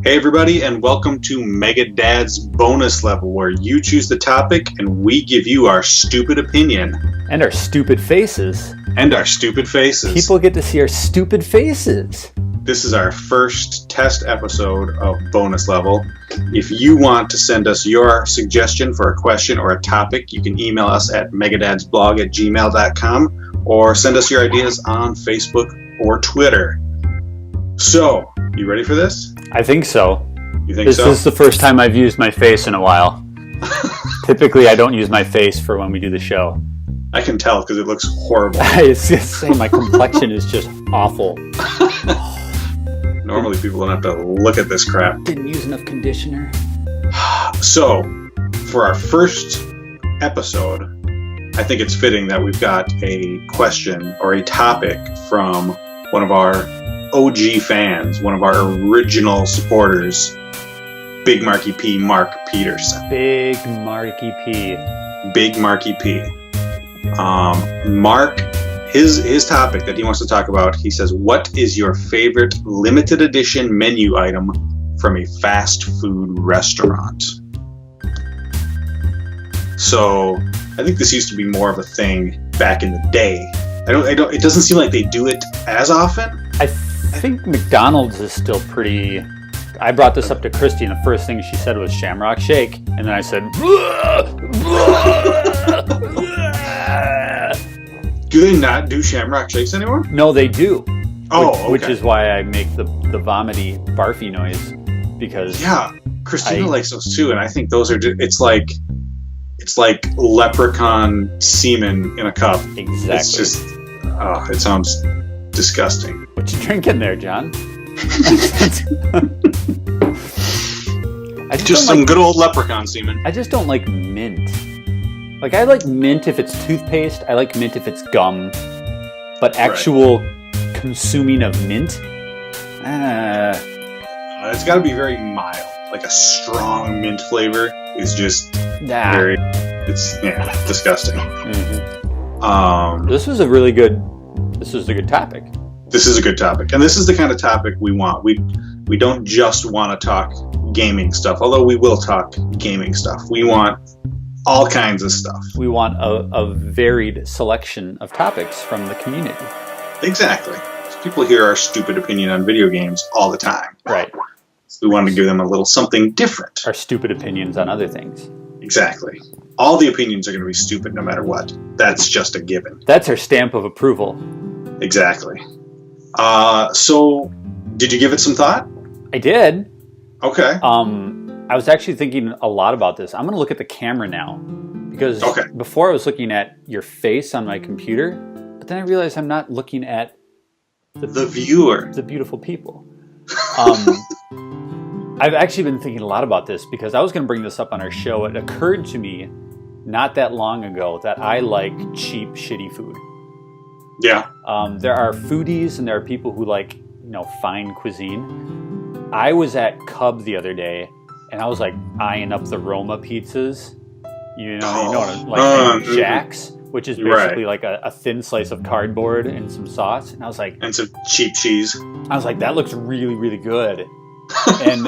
Hey everybody, and welcome to Mega Dad's bonus level, where you choose the topic and we give you our stupid opinion. And our stupid faces. People get to see our stupid faces. This is our first test episode of bonus level. If you want to send us your suggestion for a question or a topic, you can email us at megadadsblog@gmail.com or send us your ideas on Facebook or Twitter. So, you ready for this? I think so. You think so? This is the first time I've used my face in a while. Typically, I don't use my face for when we do the show. I can tell because it looks horrible. It's just saying my complexion is just awful. Normally, people don't have to look at this crap. Didn't use enough conditioner. So, for our first episode, I think it's fitting that we've got a question or a topic from one of our OG fans, one of our original supporters, Big Marky P, Mark Peterson. Big Marky P. Mark, his topic that he wants to talk about, he says, what is your favorite limited edition menu item from a fast food restaurant? So, I think this used to be more of a thing back in the day. It doesn't seem like they do it as often. I think McDonald's is still pretty... I brought this up to Christy, and the first thing she said was Shamrock Shake. And then I said... Do they not do Shamrock Shakes anymore? No, they do. Which okay. is why I make the vomity, barfy noise. Because... Yeah, Christina likes those too, and I think those are... It's like leprechaun semen in a cup. Exactly. It's just... it sounds disgusting. What you drinking there, John? Just some good old leprechaun semen. I just don't like mint. Like, I like mint if it's toothpaste. I like mint if it's gum. But actual consuming of mint? It's got to be very mild. Like a strong mint flavor is just very... It's disgusting. Mm-hmm. This was a good topic. This is a good topic. And this is the kind of topic we want. We don't just want to talk gaming stuff, although we will talk gaming stuff. We want all kinds of stuff. We want a varied selection of topics from the community. Exactly. People hear our stupid opinion on video games all the time. Right. We wanted to give them a little something different. Our stupid opinions on other things. Exactly. All the opinions are going to be stupid no matter what. That's just a given. That's our stamp of approval. Exactly. So, did you give it some thought? I did. Okay. I was actually thinking a lot about this. I'm going to look at the camera now. Because before I was looking at your face on my computer, but then I realized I'm not looking at the viewer. The beautiful people. I've actually been thinking a lot about this because I was going to bring this up on our show. It occurred to me not that long ago that I like cheap, shitty food. Yeah. There are foodies and there are people who like, fine cuisine. I was at Cub the other day and I was like eyeing up the Roma pizzas. Jack's, which is basically like a thin slice of cardboard and some sauce. And I was like... And some cheap cheese. I was like, that looks really, really good. And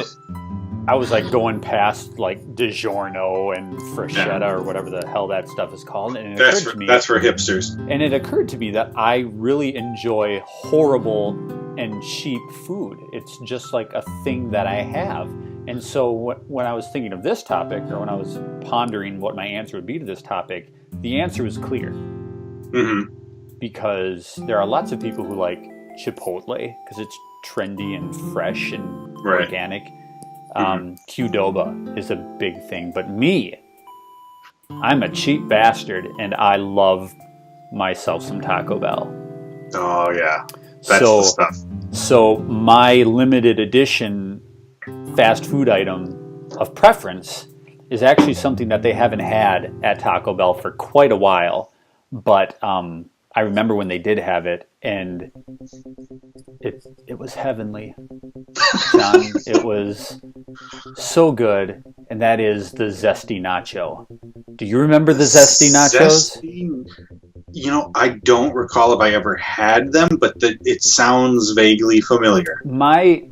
I was like going past like DiGiorno and Freshetta or whatever the hell that stuff is called. And that's for hipsters. And it occurred to me that I really enjoy horrible and cheap food. It's just like a thing that I have. And so when I was thinking of this topic, or when I was pondering what my answer would be to this topic, the answer was clear. Mm-hmm. Because there are lots of people who like Chipotle because it's trendy and fresh and organic. Qdoba is a big thing. But me, I'm a cheap bastard, and I love myself some Taco Bell. Oh, yeah. That's the stuff. So my limited edition fast food item of preference is actually something that they haven't had at Taco Bell for quite a while. But I remember when they did have it, and it was heavenly. John, it was so good, and that is the Zesty Nacho. Do you remember the Zesty Nachos? I don't recall if I ever had them, but it sounds vaguely familiar. My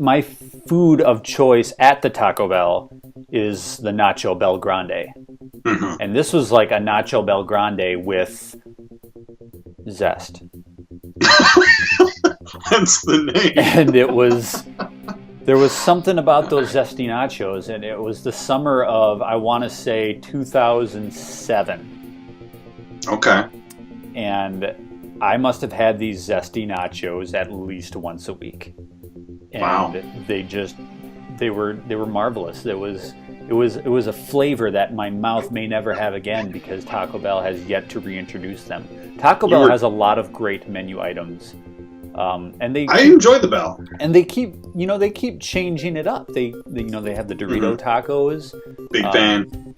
food of choice at the Taco Bell is the Nacho Bel Grande. Mm-hmm. And this was like a Nacho Bel Grande with zest. Hence the name. And there was something about those zesty nachos, and it was the summer of, I want to say, 2007. Okay. And I must have had these zesty nachos at least once a week. And wow. they were marvelous. It was a flavor that my mouth may never have again because Taco Bell has yet to reintroduce them. Taco Bell has a lot of great menu items. I enjoy the Bell, and they keep changing it up. They have the Dorito tacos. Big fan.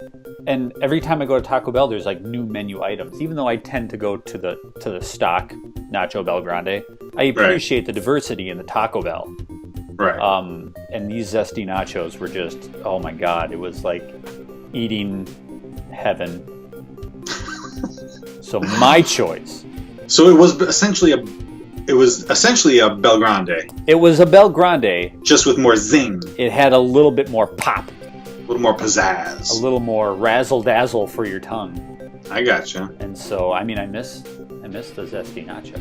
And every time I go to Taco Bell, there's like new menu items. Even though I tend to go to the stock Nacho Bel Grande, I appreciate the diversity in the Taco Bell. Right. And these zesty nachos were just, oh my God, it was like eating heaven. So my choice. So it was essentially a Bel Grande. It was a Bel Grande, just with more zing. It had a little bit more pop, a little more pizzazz, a little more razzle dazzle for your tongue. I gotcha. And so, I mean, I miss the zesty nacho.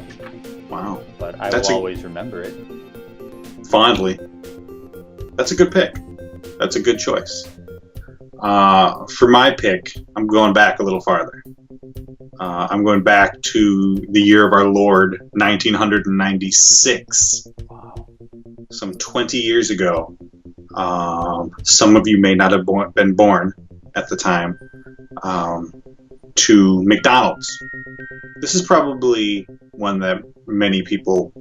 Wow. But I will always remember it fondly. That's a good pick. That's a good choice. For my pick, I'm going back a little farther. I'm going back to the year of our Lord, 1996. Wow. Some 20 years ago. Some of you may not have been born at the time. To McDonald's. This is probably one that many people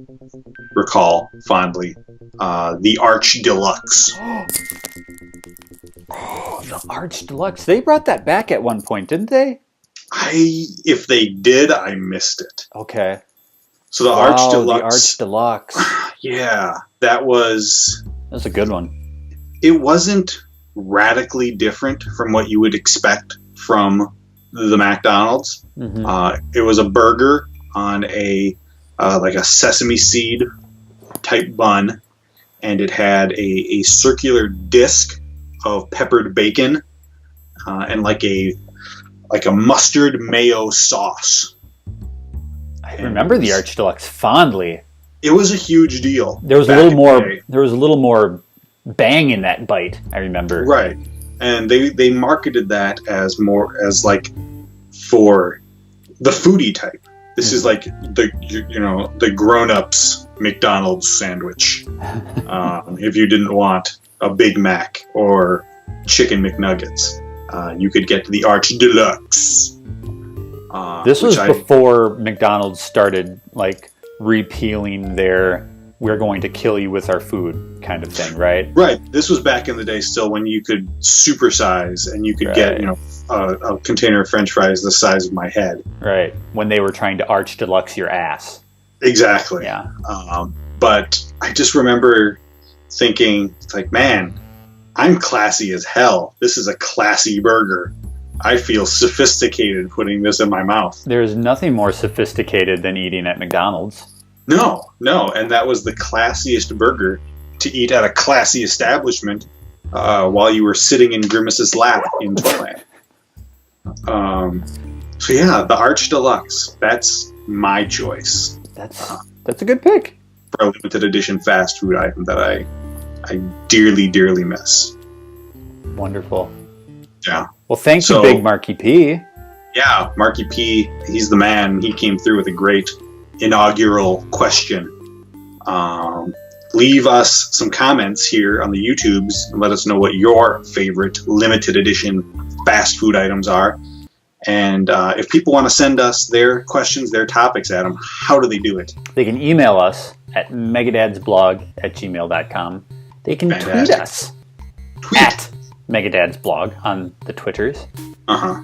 recall fondly. The Arch Deluxe. Oh, the Arch Deluxe. They brought that back at one point, didn't they? If they did, I missed it. Okay. So the Arch Deluxe. The Arch Deluxe. Yeah, that was a good one. It wasn't radically different from what you would expect from the McDonald's. Mm-hmm. It was a burger on a sesame seed type bun, and it had a circular disc of peppered bacon and like a mustard mayo sauce. I remember the Arch Deluxe fondly. It was a huge deal. There was a little more bang in that bite, I remember. Right. And they marketed that as like for the foodie type. This is like the grown-ups McDonald's sandwich. If you didn't want a Big Mac or chicken McNuggets, you could get the Arch Deluxe. This was before McDonald's started like repealing their "we're going to kill you with our food" kind of thing, right? Right. This was back in the day still when you could supersize and you could get a container of French fries the size of my head. Right. When they were trying to Arch Deluxe your ass. Exactly. Yeah. But I just remember thinking, it's like, man, I'm classy as hell. This is a classy burger. I feel sophisticated putting this in my mouth. There's nothing more sophisticated than eating at McDonald's. No. And that was the classiest burger to eat at a classy establishment while you were sitting in Grimace's lap in Toyland. So yeah, the Arch Deluxe. That's my choice. That's a good pick. For a limited edition fast food item that I dearly, dearly miss. Wonderful. Yeah. Well, thank you, Big Marky P. Yeah, Marky P, he's the man. He came through with a great inaugural question. Leave us some comments here on the YouTubes and let us know what your favorite limited edition fast food items are. And if people want to send us their questions, their topics, Adam, how do they do it? They can email us at megadadsblog@gmail.com. They can tweet us at megadadsblog on the Twitters.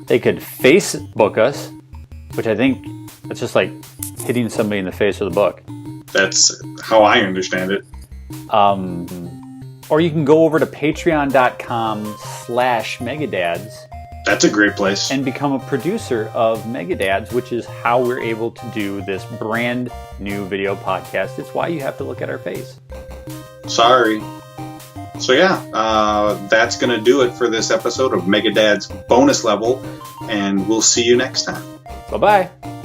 They could Facebook us, which I think that's just like hitting somebody in the face with a book. That's how I understand it. Or you can go over to patreon.com/megadads. That's a great place. And become a producer of Megadads, which is how we're able to do this brand new video podcast. It's why you have to look at our face. Sorry. So yeah, that's going to do it for this episode of Mega Dad's Bonus Level, and we'll see you next time. Bye-bye.